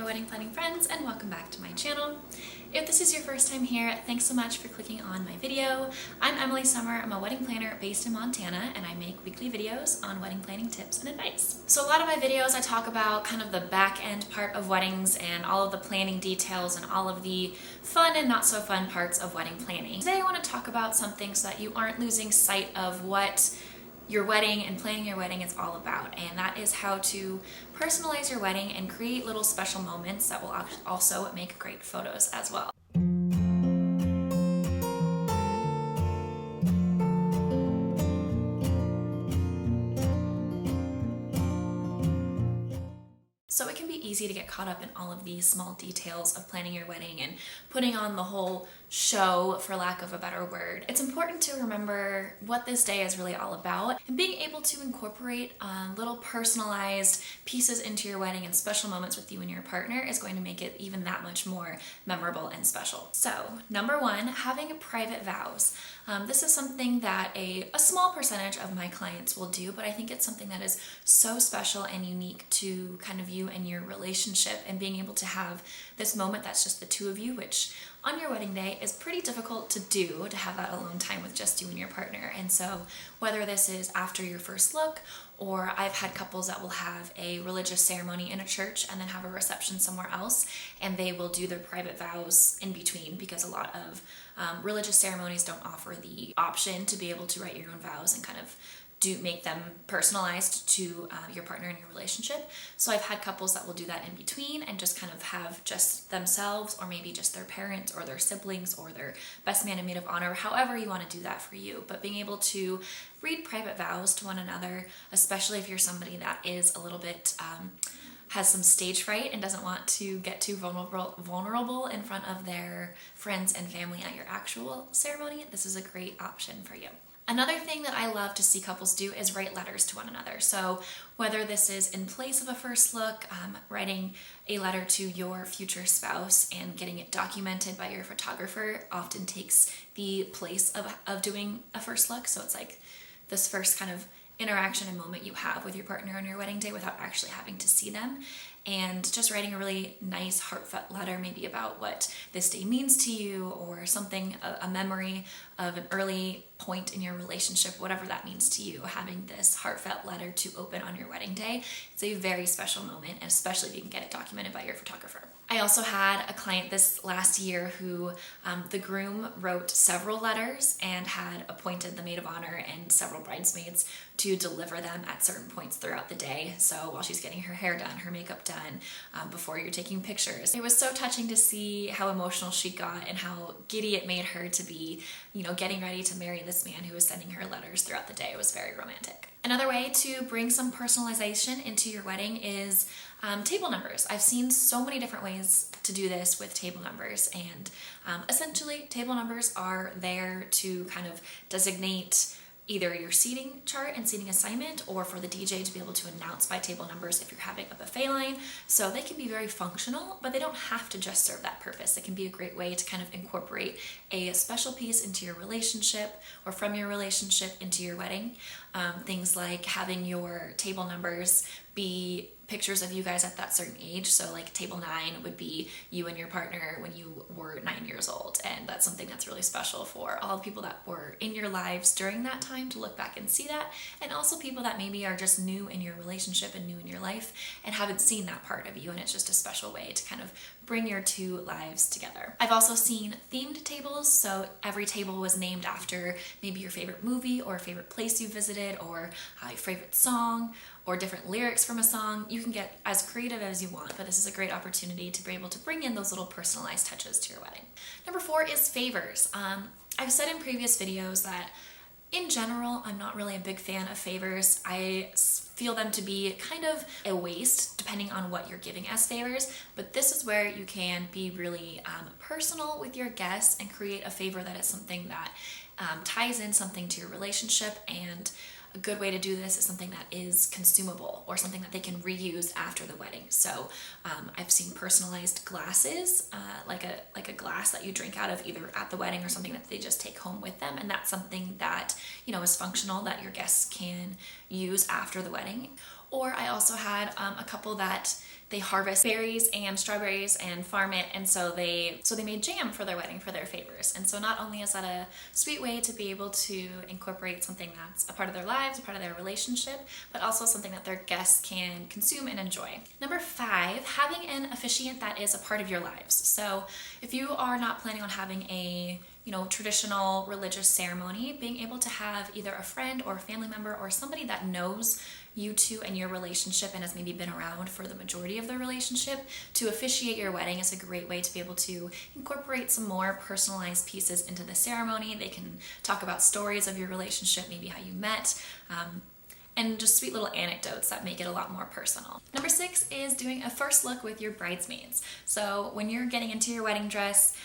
wedding planning friends, and welcome back to my channel. If this is your first time here, thanks so much for clicking on my video. I'm Emily Summer. I'm a wedding planner based in Montana, and I make weekly videos on wedding planning tips and advice. So a lot of my videos I talk about kind of the back end part of weddings and all of the planning details and all of the fun and not so fun parts of wedding planning. Today I want to talk about something so that you aren't losing sight of what your wedding and planning your wedding is all about, and that is how to personalize your wedding and create little special moments that will also make great photos as well. So it can be easy to get caught up in all of these small details of planning your wedding and putting on the whole show, for lack of a better word. It's important to remember what this day is really all about, and being able to incorporate little personalized pieces into your wedding and special moments with you and your partner is going to make it even that much more memorable and special. So, number one, having a private vows. This is something that a small percentage of my clients will do, but I think it's something that is so special and unique to kind of you and your relationship, and being able to have this moment that's just the two of you, which on your wedding day is pretty difficult to do, to have that alone time with just you and your partner. And so whether this is after your first look, or I've had couples that will have a religious ceremony in a church and then have a reception somewhere else, and they will do their private vows in between, because a lot of religious ceremonies don't offer the option to be able to write your own vows and kind of make them personalized to your partner in your relationship. So I've had couples that will do that in between and just kind of have just themselves, or maybe just their parents or their siblings or their best man and maid of honor, however you want to do that for you. But being able to read private vows to one another, especially if you're somebody that is a little bit has some stage fright and doesn't want to get too vulnerable in front of their friends and family at your actual ceremony, this is a great option for you. Another thing that I love to see couples do is write letters to one another. So whether this is in place of a first look, writing a letter to your future spouse and getting it documented by your photographer often takes the place of doing a first look. So it's like this first kind of interaction and moment you have with your partner on your wedding day without actually having to see them. And just writing a really nice heartfelt letter, maybe about what this day means to you, or something, a memory of an early point in your relationship, whatever that means to you. Having this heartfelt letter to open on your wedding day, it's a very special moment, and especially if you can get it documented by your photographer. I also had a client this last year who the groom wrote several letters and had appointed the maid of honor and several bridesmaids to deliver them at certain points throughout the day. So while she's getting her hair done, her makeup done, before you're taking pictures. It was so touching to see how emotional she got and how giddy it made her to be, getting ready to marry this man who was sending her letters throughout the day. It was very romantic. Another way to bring some personalization into your wedding is table numbers. I've seen so many different ways to do this with table numbers, and essentially table numbers are there to kind of designate either your seating chart and seating assignment, or for the DJ to be able to announce by table numbers if you're having a buffet line. So they can be very functional, but they don't have to just serve that purpose. It can be a great way to kind of incorporate a special piece into your relationship, or from your relationship into your wedding. Things like having your table numbers be pictures of you guys at that certain age. So like table 9 would be you and your partner when you were 9 years old, and that's something that's really special for all the people that were in your lives during that time to look back and see that, and also people that maybe are just new in your relationship and new in your life and haven't seen that part of you, and it's just a special way to kind of bring your two lives together. I've also seen themed tables, so every table was named after maybe your favorite movie or a favorite place you visited, or your favorite song, or different lyrics from a song. You can get as creative as you want, but this is a great opportunity to be able to bring in those little personalized touches to your wedding. Number 4 is favors. I've said in previous videos that in general, I'm not really a big fan of favors. I feel them to be kind of a waste depending on what you're giving as favors, but this is where you can be really personal with your guests and create a favor that is something that ties in something to your relationship. And a good way to do this is something that is consumable, or something that they can reuse after the wedding. So I've seen personalized glasses, like a glass that you drink out of either at the wedding or something that they just take home with them, and that's something that is functional that your guests can use after the wedding. Or I also had a couple that they harvest berries and strawberries and farm it, and so they made jam for their wedding for their favors. And so not only is that a sweet way to be able to incorporate something that's a part of their lives, a part of their relationship, but also something that their guests can consume and enjoy. Number 5, having an officiant that is a part of your lives. So if you are not planning on having a traditional religious ceremony, being able to have either a friend or a family member or somebody that knows you two and your relationship and has maybe been around for the majority of the relationship to officiate your wedding is a great way to be able to incorporate some more personalized pieces into the ceremony. They can talk about stories of your relationship, maybe how you met, and just sweet little anecdotes that make it a lot more personal. Number 6 is doing a first look with your bridesmaids. So when you're getting into your wedding dress,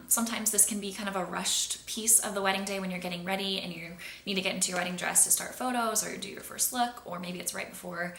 sometimes this can be kind of a rushed piece of the wedding day when you're getting ready and you need to get into your wedding dress to start photos or do your first look, or maybe it's right before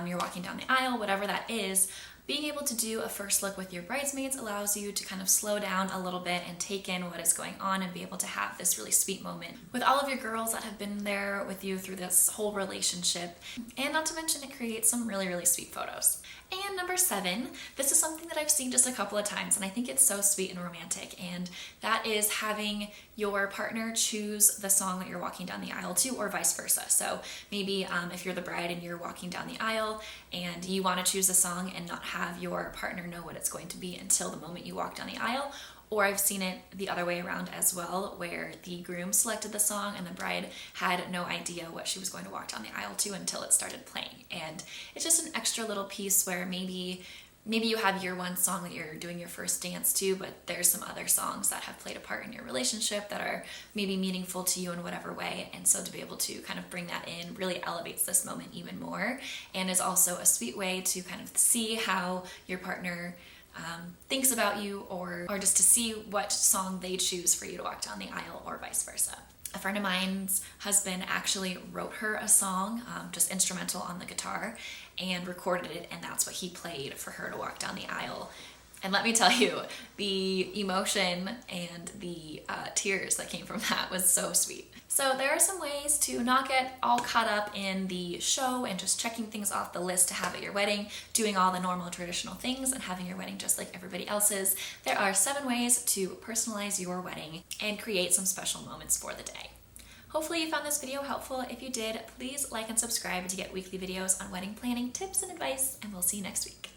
you're walking down the aisle, whatever that is. Being able to do a first look with your bridesmaids allows you to kind of slow down a little bit and take in what is going on and be able to have this really sweet moment with all of your girls that have been there with you through this whole relationship. And not to mention, it creates some really, really sweet photos. And number 7, this is something that I've seen just a couple of times and I think it's so sweet and romantic, and that is having your partner choose the song that you're walking down the aisle to, or vice versa. So maybe if you're the bride and you're walking down the aisle and you want to choose a song and not have your partner know what it's going to be until the moment you walk down the aisle. Or I've seen it the other way around as well, where the groom selected the song and the bride had no idea what she was going to walk down the aisle to until it started playing. And it's just an extra little piece where maybe you have your one song that you're doing your first dance to, but there's some other songs that have played a part in your relationship that are maybe meaningful to you in whatever way. And so to be able to kind of bring that in really elevates this moment even more, and is also a sweet way to kind of see how your partner thinks about you, or just to see what song they choose for you to walk down the aisle, or vice versa. A friend of mine's husband actually wrote her a song, just instrumental on the guitar, and recorded it, and that's what he played for her to walk down the aisle. And let me tell you, the emotion and the tears that came from that was so sweet. So there are some ways to not get all caught up in the show and just checking things off the list to have at your wedding, doing all the normal traditional things and having your wedding just like everybody else's. There are 7 ways to personalize your wedding and create some special moments for the day. Hopefully you found this video helpful. If you did, please like and subscribe to get weekly videos on wedding planning tips and advice, and we'll see you next week.